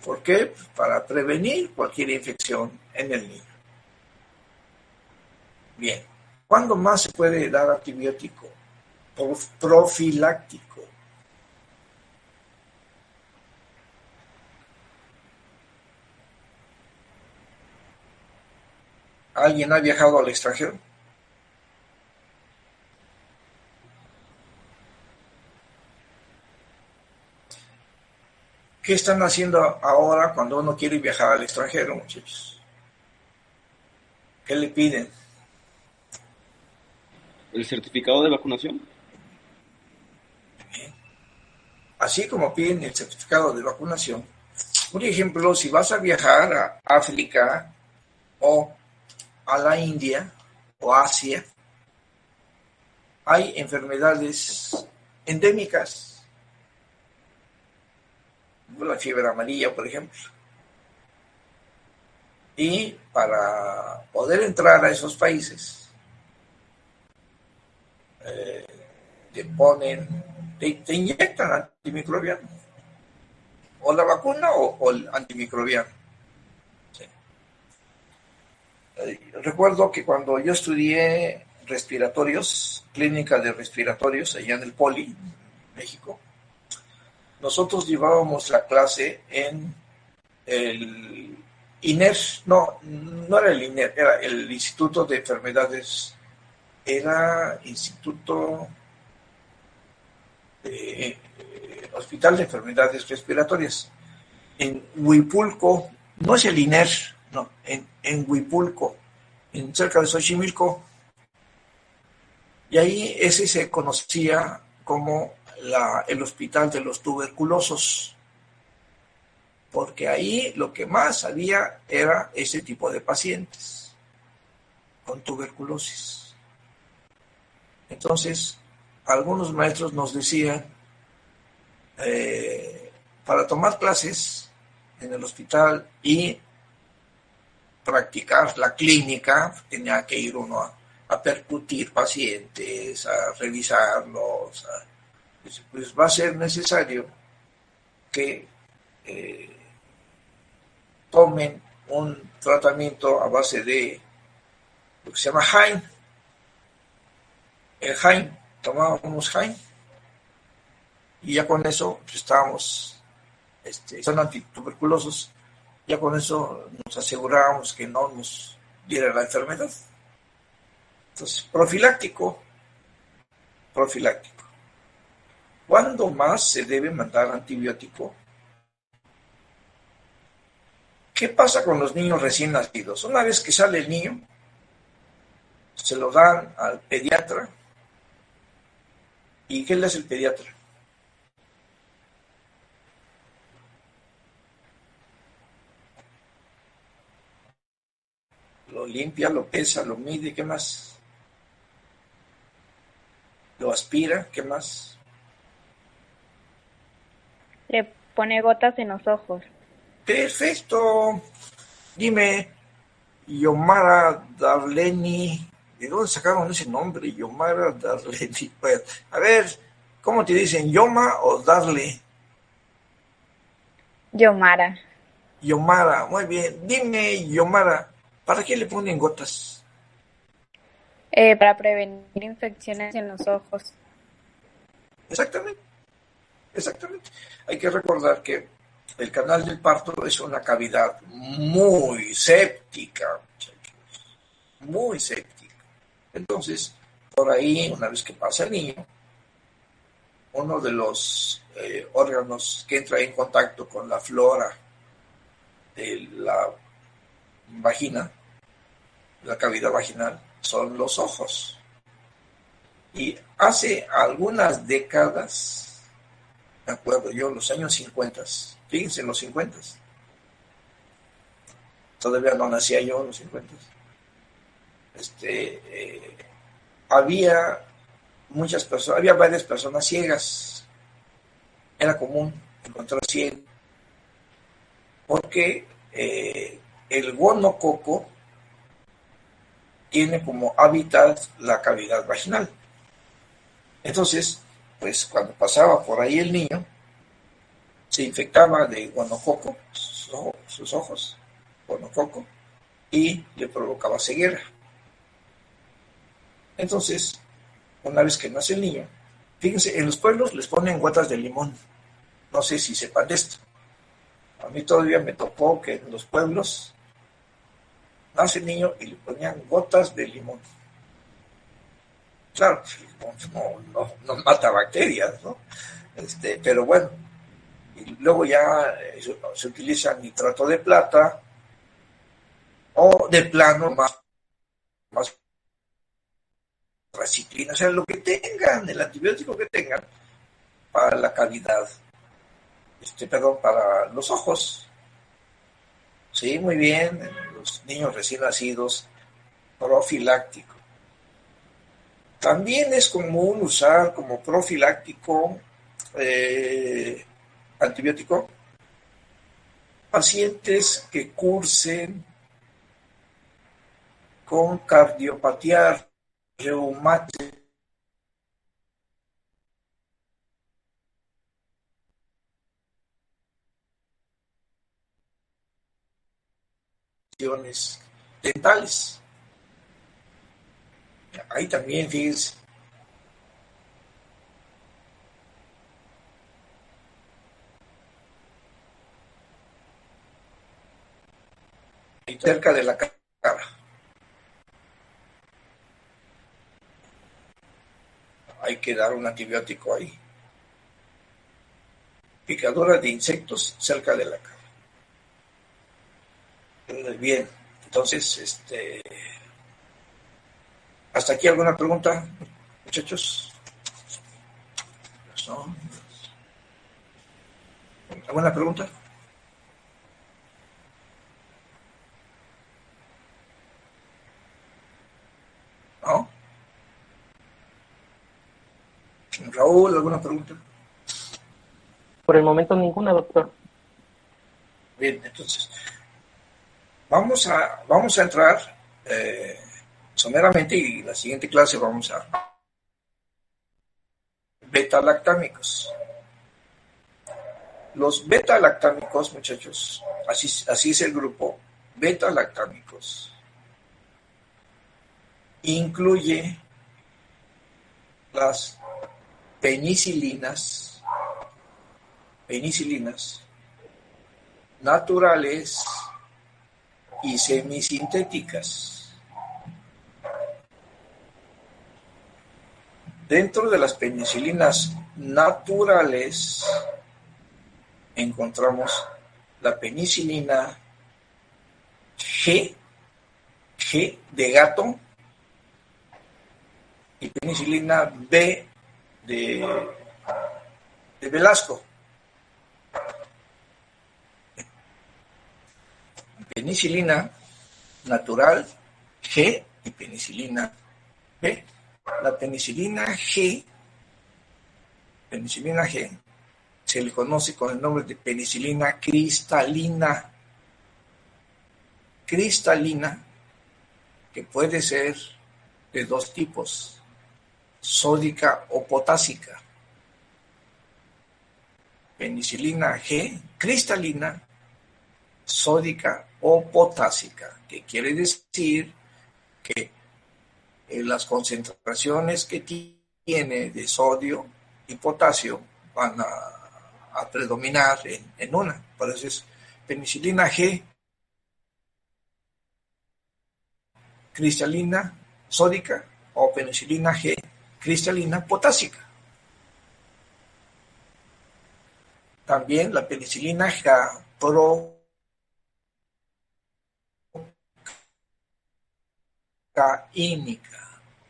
¿Por qué? Para prevenir cualquier infección en el niño. Bien, ¿cuándo más se puede dar antibiótico profiláctico? ¿Alguien ha viajado al extranjero? ¿Qué están haciendo ahora cuando uno quiere viajar al extranjero, muchachos? ¿Qué le piden? ¿El certificado de vacunación? Así como piden el certificado de vacunación. Por ejemplo, si vas a viajar a África o a la India o Asia, hay enfermedades endémicas, la fiebre amarilla, por ejemplo. Y para poder entrar a esos países, te inyectan antimicrobiano. O la vacuna o el antimicrobiano. Sí. Recuerdo que cuando yo estudié respiratorios, clínica de respiratorios, allá en el Poli, México. Nosotros llevábamos la clase en el INER, no era el INER, era el Instituto de Enfermedades, era Instituto de Hospital de Enfermedades Respiratorias, en Huipulco, no es el INER, no, en Huipulco, cerca de Xochimilco, y ahí ese se conocía como el Hospital de los Tuberculosos, porque ahí lo que más había era ese tipo de pacientes con tuberculosis. Entonces, algunos maestros nos decían, para tomar clases en el hospital y practicar la clínica, tenía que ir uno a percutir pacientes, a revisarlos, pues va a ser necesario que tomen un tratamiento a base de lo que se llama HAIM. El HAIM, tomábamos HAIM y ya con eso pues, estábamos, son antituberculosos, ya con eso nos asegurábamos que no nos diera la enfermedad. Entonces, profiláctico. ¿Cuándo más se debe mandar antibiótico? ¿Qué pasa con los niños recién nacidos? Una vez que sale el niño, se lo dan al pediatra. ¿Y qué le hace el pediatra? Lo limpia, lo pesa, lo mide, ¿qué más? Lo aspira, ¿qué más? Le pone gotas en los ojos. Perfecto. Dime, Yomara Darleni, ¿de dónde sacaron ese nombre? Yomara Darleni. Bueno, a ver, ¿cómo te dicen? ¿Yoma o Darle? Yomara. Yomara, muy bien. Dime, Yomara, ¿para qué le ponen gotas? Para prevenir infecciones en los ojos. Exactamente. Hay que recordar que el canal del parto es una cavidad muy séptica, muy séptica. Entonces, por ahí, una vez que pasa el niño, uno de los órganos que entra en contacto con la flora de la vagina, la cavidad vaginal, son los ojos. Y hace algunas décadas, me acuerdo yo, los años 50, fíjense, en los 50, todavía no nacía yo en los 50, había varias personas ciegas. Era común encontrar ciego, porque el gonococo tiene como hábitat la cavidad vaginal. Entonces, pues cuando pasaba por ahí el niño, se infectaba de gonococo, sus ojos, gonococo, y le provocaba ceguera. Entonces, una vez que nace el niño, fíjense, en los pueblos les ponen gotas de limón. No sé si sepan de esto. A mí todavía me tocó que en los pueblos nace el niño y le ponían gotas de limón. Claro, no mata bacterias, ¿no? Pero bueno, y luego ya se utiliza nitrato de plata o de plano más raciclina, o sea, lo que tengan, el antibiótico que tengan para la cavidad, para los ojos. Sí, muy bien, los niños recién nacidos, profiláctico. También es común usar como profiláctico antibiótico pacientes que cursen con cardiopatía reumática, dentales. Ahí también, fíjense. Cerca de la cara. Hay que dar un antibiótico ahí. Picadura de insectos cerca de la cara. Bien, entonces, ¿hasta aquí alguna pregunta, muchachos? ¿No? ¿Alguna pregunta? ¿No? Raúl, ¿alguna pregunta? Por el momento ninguna, doctor. Bien, entonces, vamos a entrar someramente, y en la siguiente clase vamos a beta-lactámicos. Los beta-lactámicos, muchachos, así es el grupo, beta-lactámicos, incluye las penicilinas naturales y semisintéticas. Dentro de las penicilinas naturales encontramos la penicilina G de gato, y penicilina B de Velasco. Penicilina natural G y penicilina B. La penicilina G se le conoce con el nombre de penicilina cristalina, que puede ser de dos tipos, sódica o potásica. Penicilina G cristalina, sódica o potásica, que quiere decir que las concentraciones que tiene de sodio y potasio van a predominar en una. Por eso es penicilina G cristalina sódica o penicilina G cristalina potásica. También la penicilina G procaínica.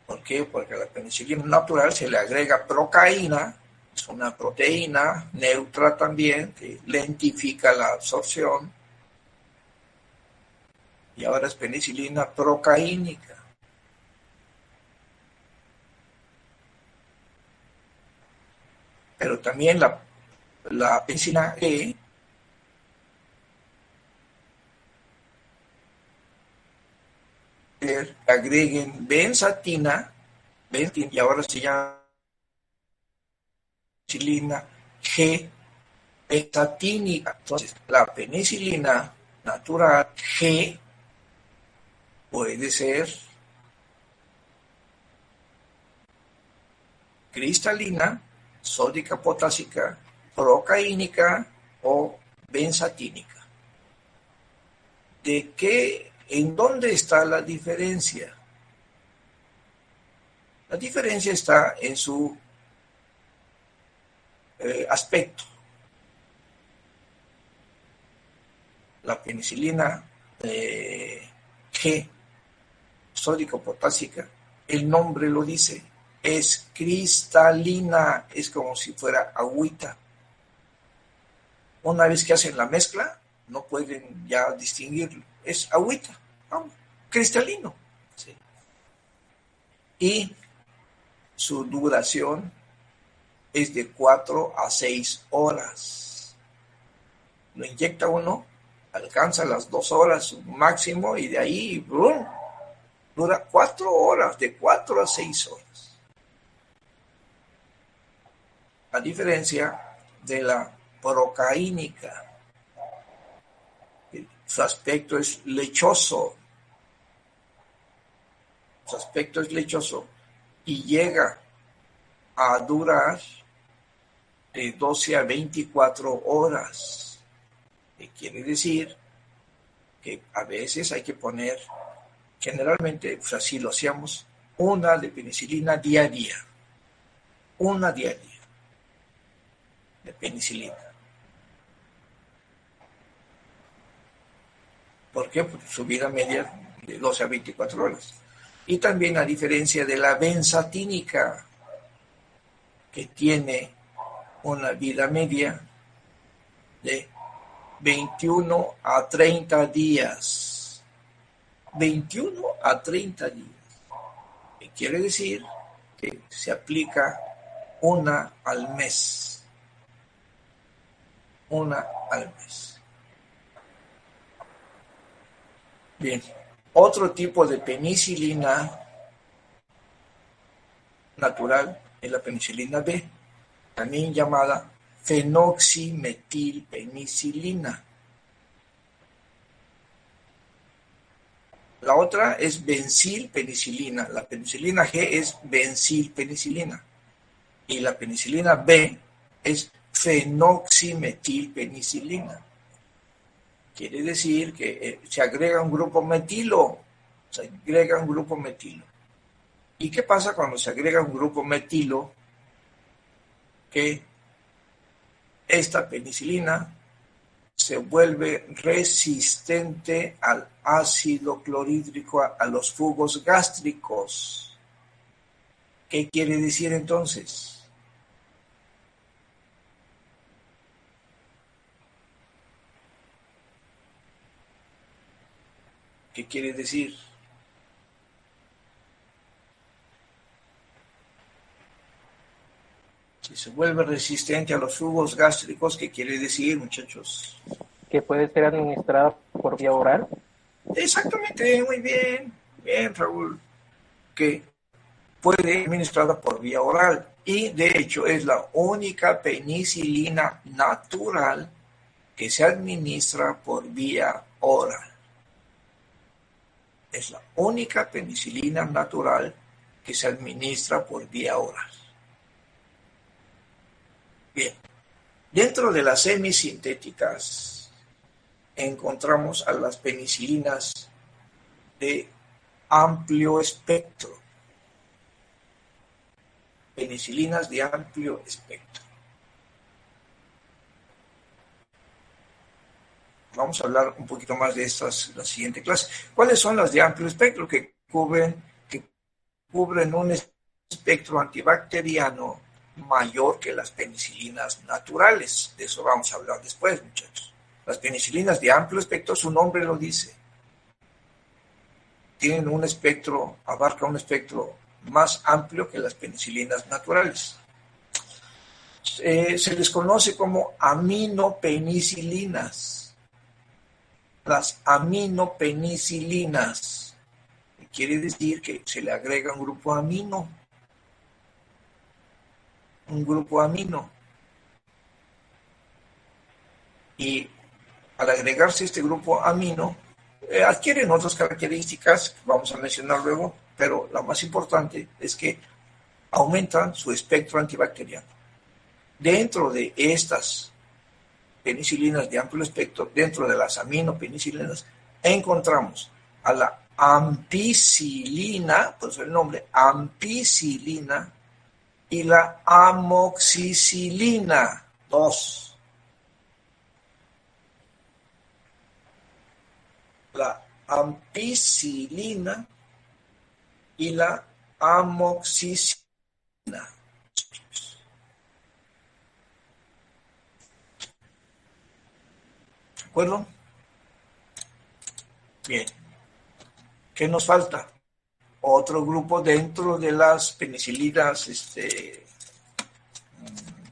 ¿Por qué? Porque a la penicilina natural se le agrega procaína, es una proteína neutra también, que lentifica la absorción, y ahora es penicilina procaínica. Pero también la penicilina E agreguen benzatina, y ahora se llama penicilina G benzatínica. Entonces, la penicilina natural G puede ser cristalina, sódica potásica, procaínica o benzatínica. ¿En dónde está la diferencia? La diferencia está en su aspecto. La penicilina G, sódico-potásica, el nombre lo dice, es cristalina, es como si fuera agüita. Una vez que hacen la mezcla, no pueden ya distinguirlo, es agüita, cristalino. ¿Sí? Y su duración es de 4 a 6 horas. Lo inyecta uno, alcanza las 2 horas máximo, y de ahí ¡brum!, dura 4 horas, de 4 a 6 horas. A diferencia de la procaínica, su aspecto es lechoso. su aspecto es lechoso y llega a durar de 12 a 24 horas. ¿Qué quiere decir? Que a veces hay que poner, generalmente, pues así lo hacíamos, una de penicilina diaria. Una diaria de penicilina. ¿Por qué? Porque su vida media de 12 a 24 horas. Y también a diferencia de la benzatínica, que tiene una vida media de 21 a 30 días. 21 a 30 días. ¿Qué quiere decir? Que se aplica una al mes. Una al mes. Bien. Otro tipo de penicilina natural es la penicilina B, también llamada fenoximetilpenicilina. La otra es bencilpenicilina. La penicilina G es bencilpenicilina. Y la penicilina B es fenoximetilpenicilina. Quiere decir que se agrega un grupo metilo. Se agrega un grupo metilo. ¿Y qué pasa cuando se agrega un grupo metilo? Que esta penicilina se vuelve resistente al ácido clorhídrico, a los jugos gástricos. ¿Qué quiere decir entonces? ¿Qué quiere decir? Si se vuelve resistente a los jugos gástricos, ¿qué quiere decir, muchachos? Que puede ser administrada por vía oral. Exactamente, muy bien. Bien, Raúl. Que puede ser administrada por vía oral. Y, de hecho, es la única penicilina natural que se administra por vía oral. Es la única penicilina natural que se administra por vía oral. Bien, dentro de las semisintéticas encontramos a las penicilinas de amplio espectro. Penicilinas de amplio espectro. Vamos a hablar un poquito más de estas en la siguiente clase. ¿Cuáles son las de amplio espectro? Que cubren un espectro antibacteriano mayor que las penicilinas naturales. De eso vamos a hablar después, muchachos. Las penicilinas de amplio espectro, su nombre lo dice. Tienen un espectro, abarca un espectro más amplio que las penicilinas naturales. Se les conoce como aminopenicilinas. Las aminopenicilinas. Quiere decir que se le agrega un grupo amino. Un grupo amino. Y al agregarse este grupo amino, adquieren otras características que vamos a mencionar luego, pero la más importante es que aumentan su espectro antibacteriano. Dentro de estas penicilinas de amplio espectro, dentro de las aminopenicilinas, encontramos a la ampicilina, pues el nombre, ampicilina, y la amoxicilina, 2. La ampicilina y la amoxicilina. ¿De acuerdo? Bien. ¿Qué nos falta? Otro grupo dentro de las penicilinas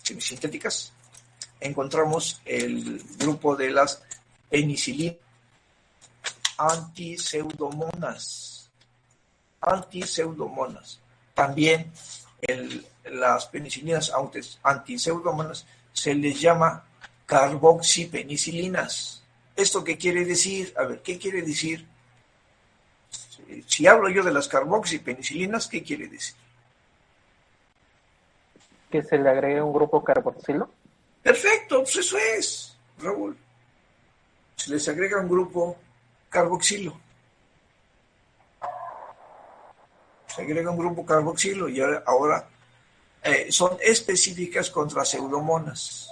semisintéticas. Encontramos el grupo de las penicilinas antiseudomonas. También las penicilinas antiseudomonas se les llama carboxipenicilinas. ¿Esto qué quiere decir? A ver, ¿qué quiere decir? Si hablo yo de las carboxipenicilinas, ¿qué quiere decir? Que se le agregue un grupo carboxilo. Perfecto, pues eso es, Raúl. Se les agrega un grupo carboxilo. Se agrega un grupo carboxilo y ahora son específicas contra pseudomonas.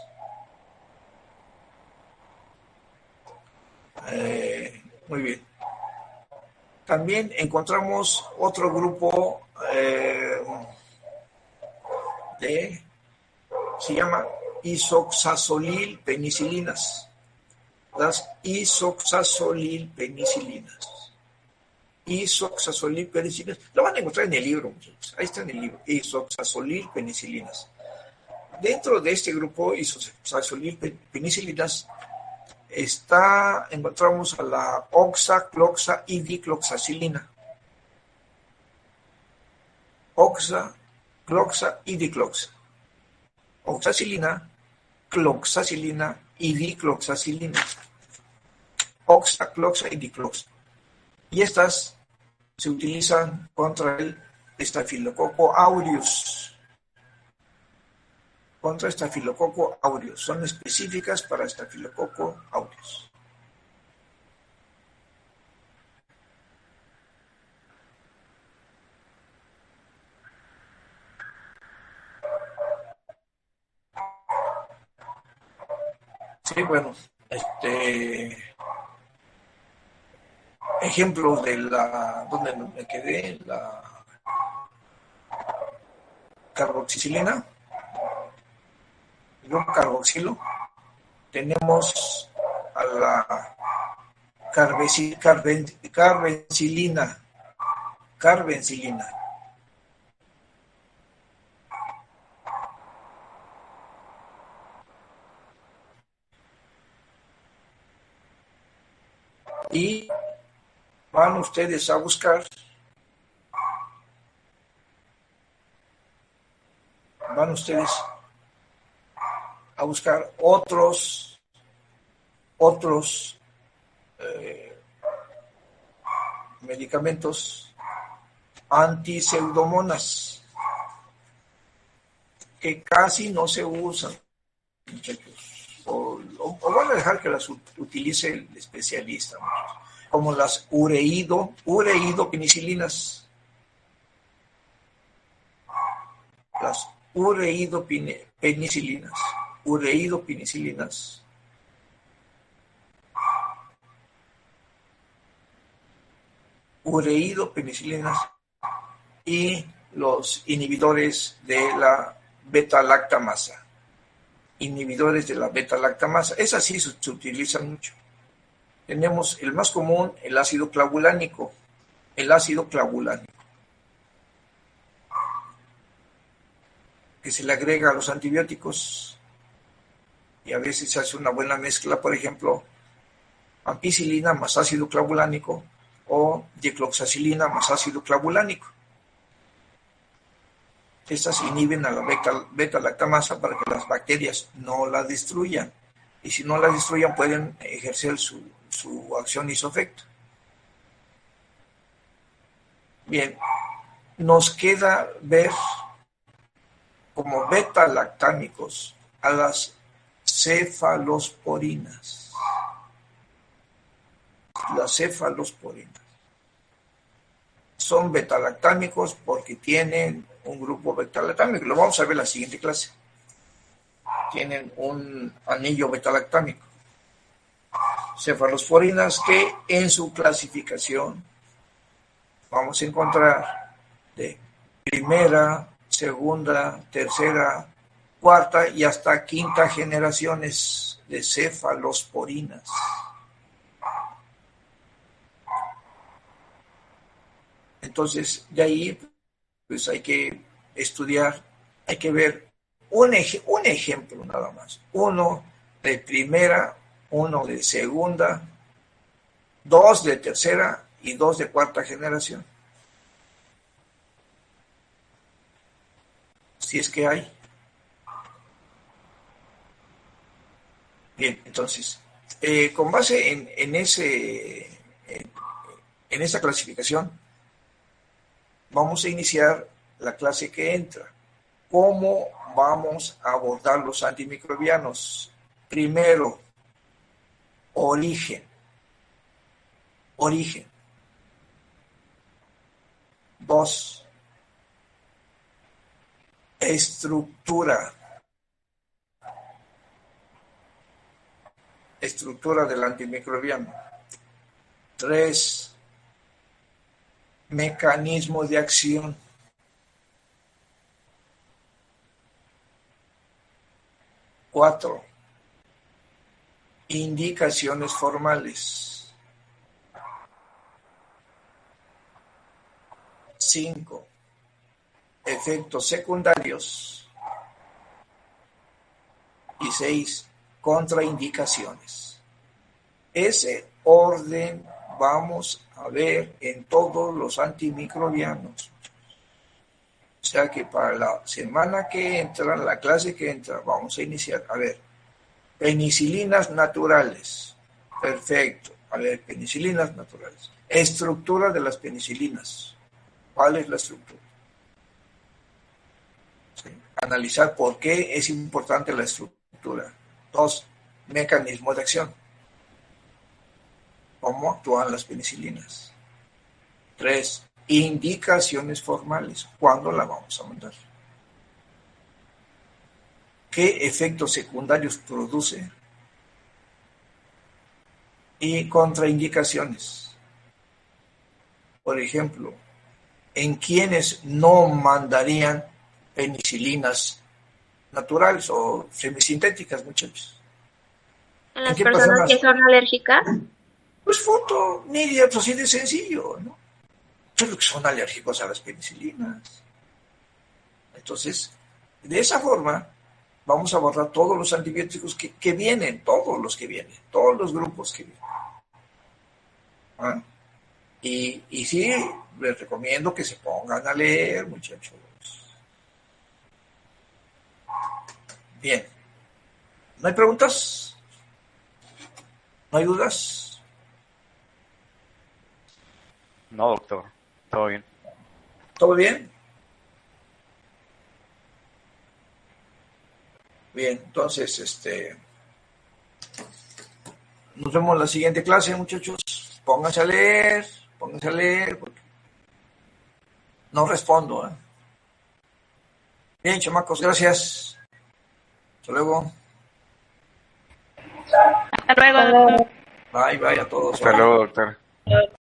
Muy bien. También encontramos otro grupo se llama isoxazolil-penicilinas. Las isoxazolil-penicilinas. Isoxazolil-penicilinas. Lo van a encontrar en el libro, muchachos. Ahí está en el libro. Isoxazolil-penicilinas. Dentro de este grupo isoxazolil-penicilinas encontramos a la oxa, cloxa y dicloxacilina. Oxa, cloxa y dicloxa. Oxacilina, cloxacilina y dicloxacilina. Oxa, cloxa y dicloxa. Y estas se utilizan contra el Staphylococcus aureus. Contra Staphylococcus aureus. Son específicas para Staphylococcus aureus. Sí, bueno, ejemplo de ¿dónde me quedé? La carboxicilina, el grupo carboxilo. Tenemos a la carbencilina. Y van ustedes a buscar otros medicamentos antiseudomonas que casi no se usan, muchachos, o van a dejar que las utilice el especialista, muchachos, como las ureídopenicilinas. Las ureídopenicilinas. Ureídopenicilinas y los inhibidores de la beta-lactamasa. Esas sí se utilizan mucho. Tenemos el más común, el ácido clavulánico. Que se le agrega a los antibióticos y a veces se hace una buena mezcla, por ejemplo, ampicilina más ácido clavulánico o dicloxacilina más ácido clavulánico. Estas inhiben a la beta-lactamasa para que las bacterias no la destruyan. Y si no la destruyan, pueden ejercer su acción y su efecto. Bien, nos queda ver como beta-lactámicos a las cefalosporinas. Las cefalosporinas son beta-lactámicos porque tienen un grupo beta-lactámico. Lo vamos a ver en la siguiente clase. Tienen un anillo beta-lactámico. Cefalosporinas que en su clasificación vamos a encontrar de primera, segunda, tercera, cuarta y hasta quinta generaciones de cefalosporinas. Entonces, de ahí, pues hay que estudiar, hay que ver un ejemplo nada más. Uno de primera, uno de segunda, dos de tercera y dos de cuarta generación. Si es que hay. Bien, entonces, con base en En esta clasificación vamos a iniciar la clase que entra. ¿Cómo vamos a abordar los antimicrobianos? Primero, origen. Origen. 2. Estructura. Estructura del antimicrobiano. 3. Mecanismo de acción. 4. Indicaciones formales. 5. Efectos secundarios. Y 6. Contraindicaciones. Ese orden vamos a ver en todos los antimicrobianos. O sea que para la semana que entra, la clase que entra, vamos a iniciar. A ver, penicilinas naturales. Perfecto. A ver, penicilinas naturales. Estructura de las penicilinas. ¿Cuál es la estructura? Sí. Analizar por qué es importante la estructura. 2. Mecanismo de acción. ¿Cómo actúan las penicilinas? 3. Indicaciones formales. ¿Cuándo la vamos a mandar? ¿Qué efectos secundarios produce? Y contraindicaciones. Por ejemplo, ¿en quiénes no mandarían penicilinas naturales o semisintéticas, muchachos? ¿En las personas que son alérgicas? Pues foto, Nidia, pues así de sencillo, ¿no? Pero que son alérgicos a las penicilinas. Entonces, de esa forma, vamos a abordar todos los antibióticos que vienen, todos los que vienen, todos los grupos que vienen. ¿Ah? Y sí, les recomiendo que se pongan a leer, muchachos. Bien. ¿No hay preguntas? ¿No hay dudas? No, doctor. Todo bien. ¿Todo bien? Bien, entonces, nos vemos en la siguiente clase, muchachos. Pónganse a leer, porque no respondo, ¿eh? Bien, chamacos, gracias. Hasta luego. Hasta luego, doctor. Bye a todos. Hasta luego, doctor.